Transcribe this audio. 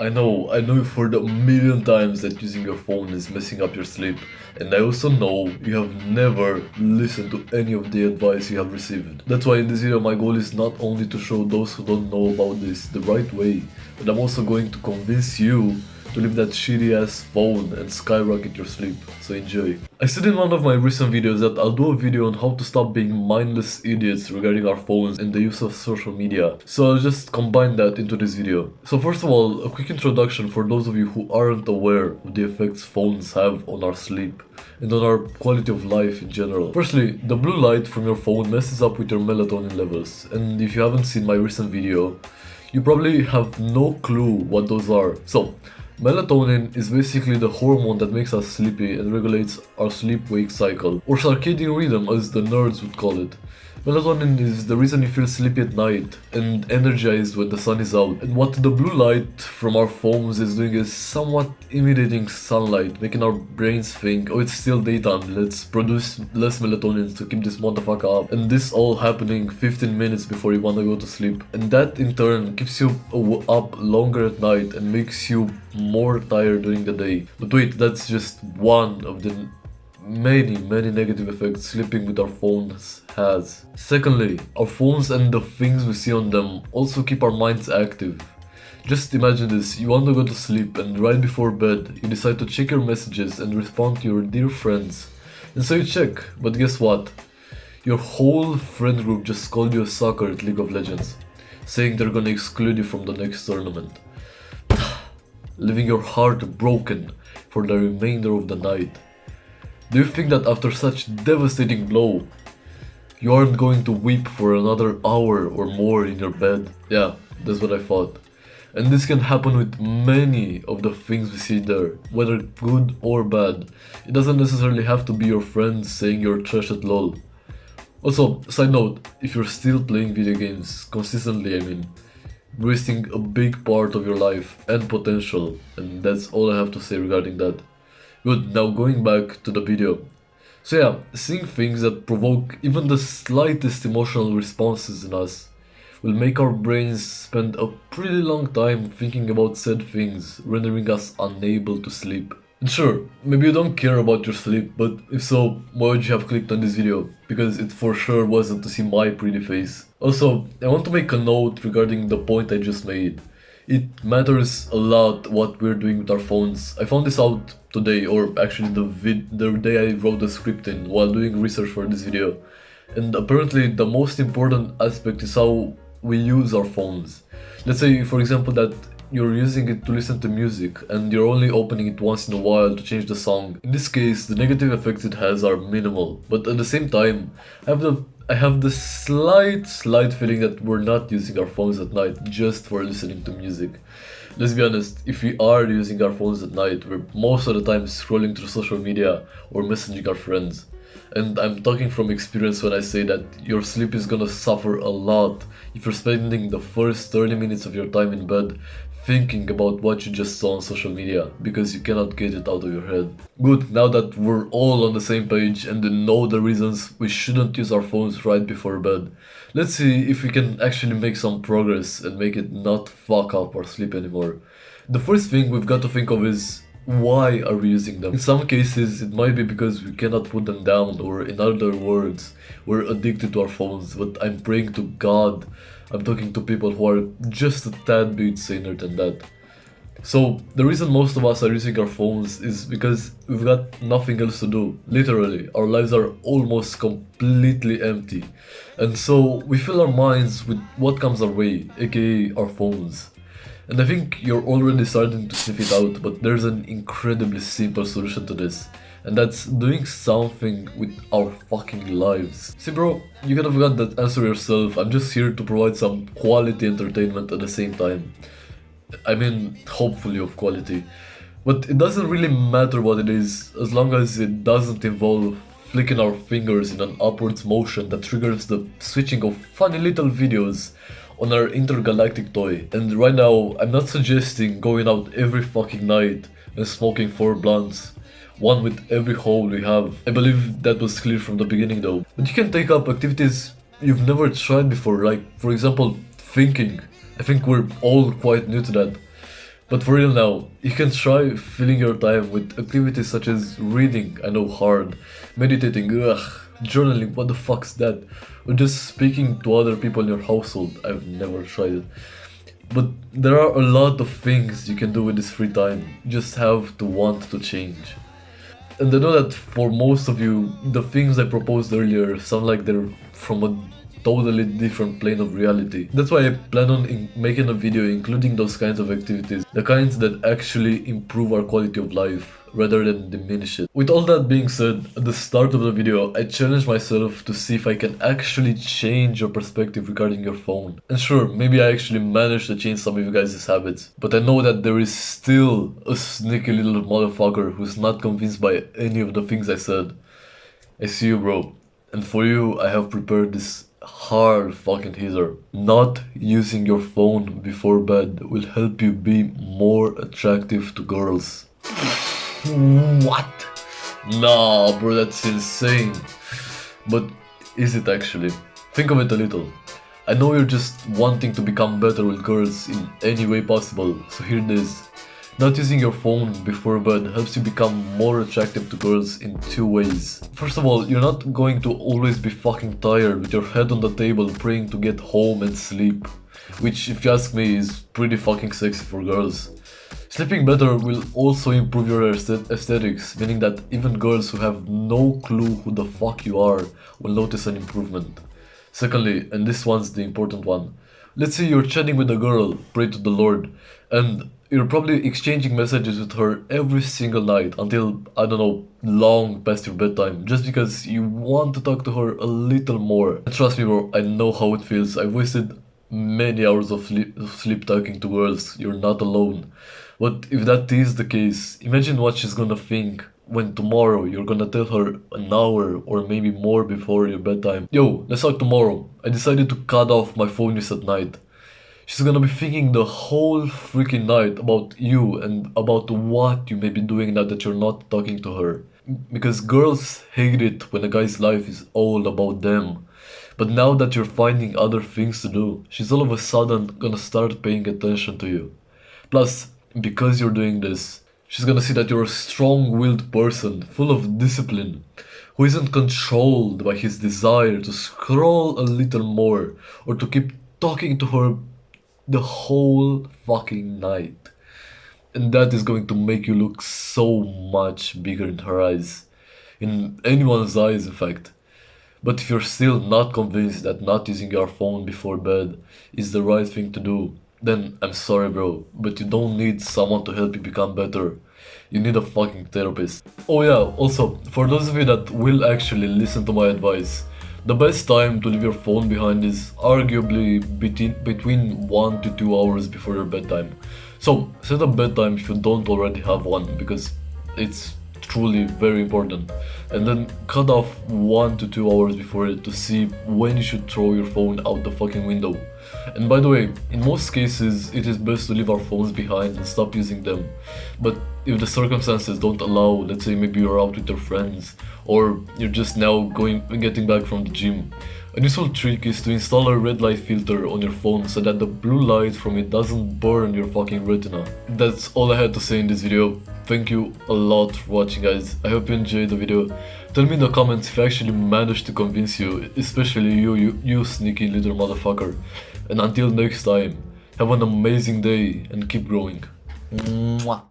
I know you've heard a million times that using your phone is messing up your sleep, and I also know you have never listened to any of the advice you have received. That's why in this video my goal is not only to show those who don't know about this the right way, but I'm also going to convince you to leave that shitty ass phone and skyrocket your sleep, so enjoy. I said in one of my recent videos that I'll do a video on how to stop being mindless idiots regarding our phones and the use of social media, so I'll just combine that into this video. So first of all, a quick introduction for those of you who aren't aware of the effects phones have on our sleep and on our quality of life in general. Firstly, the blue light from your phone messes up with your melatonin levels, and if you haven't seen my recent video, you probably have no clue what those are. So, melatonin is basically the hormone that makes us sleepy and regulates our sleep-wake cycle, or circadian rhythm as the nerds would call it. Melatonin is the reason you feel sleepy at night and energized when the sun is out. And what the blue light from our phones is doing is somewhat imitating sunlight, making our brains think, oh, it's still daytime, let's produce less melatonin to keep this motherfucker up. And this all happening 15 minutes before you want to go to sleep. And that in turn keeps you up longer at night and makes you more tired during the day. But wait, that's just one of the many negative effects sleeping with our phones has. Secondly, our phones and the things we see on them also keep our minds active. Just imagine this, you want to go to sleep and right before bed you decide to check your messages and respond to your dear friends. And so you check, but guess what? Your whole friend group just called you a sucker at League of Legends, saying they're gonna exclude you from the next tournament, leaving your heart broken for the remainder of the night. Do you think that after such devastating blow, you aren't going to weep for another hour or more in your bed? Yeah, that's what I thought. And this can happen with many of the things we see there, whether good or bad. It doesn't necessarily have to be your friends saying you're trash at LOL. Also, side note, if you're still playing video games, consistently I mean, wasting a big part of your life and potential, and that's all I have to say regarding that. Good, now going back to the video. So yeah, seeing things that provoke even the slightest emotional responses in us will make our brains spend a pretty long time thinking about said things, rendering us unable to sleep. And sure, maybe you don't care about your sleep, but if so, why would you have clicked on this video? Because it for sure wasn't to see my pretty face. Also, I want to make a note regarding the point I just made. It matters a lot what we're doing with our phones. I found this out today, or actually the day I wrote the script in while doing research for this video. And apparently the most important aspect is how we use our phones. Let's say for example that you're using it to listen to music and you're only opening it once in a while to change the song. In this case, the negative effects it has are minimal, but at the same time, I have the slight feeling that we're not using our phones at night just for listening to music. Let's be honest, if we are using our phones at night, we're most of the time scrolling through social media or messaging our friends. And I'm talking from experience when I say that your sleep is gonna suffer a lot if you're spending the first 30 minutes of your time in bed thinking about what you just saw on social media, because you cannot get it out of your head. Good, now that we're all on the same page and know the reasons we shouldn't use our phones right before bed, let's see if we can actually make some progress and make it not fuck up our sleep anymore. The first thing we've got to think of is, why are we using them? In some cases it might be because we cannot put them down, or in other words, we're addicted to our phones, but I'm praying to God I'm talking to people who are just a tad bit saner than that. So the reason most of us are using our phones is because we've got nothing else to do. Literally, our lives are almost completely empty. And so we fill our minds with what comes our way, aka our phones. And I think you're already starting to sniff it out, but there's an incredibly simple solution to this. And that's doing something with our fucking lives. See bro, you could have got that answer yourself. I'm just here to provide some quality entertainment at the same time. I mean, hopefully of quality. But it doesn't really matter what it is, as long as it doesn't involve flicking our fingers in an upwards motion that triggers the switching of funny little videos on our intergalactic toy. And right now, I'm not suggesting going out every fucking night and smoking 4 blunts, one with every hole we have. I believe that was clear from the beginning though. But you can take up activities you've never tried before, like for example thinking. I think we're all quite new to that. But for real now, you can try filling your time with activities such as reading, I know hard, meditating, ugh, journaling, what the fuck's that? Or just speaking to other people in your household, I've never tried it. But there are a lot of things you can do with this free time, you just have to want to change. And I know that for most of you, the things I proposed earlier sound like they're from a totally different plane of reality. That's why I plan on making a video including those kinds of activities, the kinds that actually improve our quality of life rather than diminish it. With all that being said, at the start of the video, I challenged myself to see if I can actually change your perspective regarding your phone. And sure, maybe I actually managed to change some of you guys' habits, but I know that there is still a sneaky little motherfucker who's not convinced by any of the things I said. I see you, bro. And for you, I have prepared this hard fucking hitter. Not using your phone before bed will help you be more attractive to girls. What? Nah, bro, that's insane. But is it actually? Think of it a little. I know you're just wanting to become better with girls in any way possible, so here it is. Not using your phone before bed helps you become more attractive to girls in two ways. First of all, you're not going to always be fucking tired with your head on the table praying to get home and sleep. Which, if you ask me, is pretty fucking sexy for girls. Sleeping better will also improve your aesthetics, meaning that even girls who have no clue who the fuck you are will notice an improvement. Secondly, and this one's the important one, let's say you're chatting with a girl, pray to the Lord, and you're probably exchanging messages with her every single night until, I don't know, long past your bedtime, just because you want to talk to her a little more. And trust me, bro, I know how it feels. I've wasted many hours of sleep talking to girls. You're not alone. But if that is the case, imagine what she's gonna think when tomorrow you're gonna tell her an hour or maybe more before your bedtime, yo, let's talk tomorrow. I decided to cut off my phone use at night. She's gonna be thinking the whole freaking night about you and about what you may be doing now that you're not talking to her. Because girls hate it when a guy's life is all about them. But now that you're finding other things to do, she's all of a sudden gonna start paying attention to you. Plus, because you're doing this, she's gonna see that you're a strong-willed person, full of discipline, who isn't controlled by his desire to scroll a little more or to keep talking to her the whole fucking night. And that is going to make you look so much bigger in her eyes. In anyone's eyes, in fact. But if you're still not convinced that not using your phone before bed is the right thing to do, then I'm sorry, bro, but you don't need someone to help you become better. You need a fucking therapist. Oh yeah, also, for those of you that will actually listen to my advice, the best time to leave your phone behind is arguably between 1 to 2 hours before your bedtime. So set a bedtime if you don't already have one, because it's truly very important. And then cut off 1 to 2 hours before it to see when you should throw your phone out the fucking window. And by the way, in most cases it is best to leave our phones behind and stop using them. But if the circumstances don't allow, let's say maybe you're out with your friends, or you're just now getting back from the gym, a useful trick is to install a red light filter on your phone so that the blue light from it doesn't burn your fucking retina. That's all I had to say in this video. Thank you a lot for watching, guys. I hope you enjoyed the video. Tell me in the comments if I actually managed to convince you, especially you sneaky little motherfucker. And until next time, have an amazing day and keep growing. Mwah.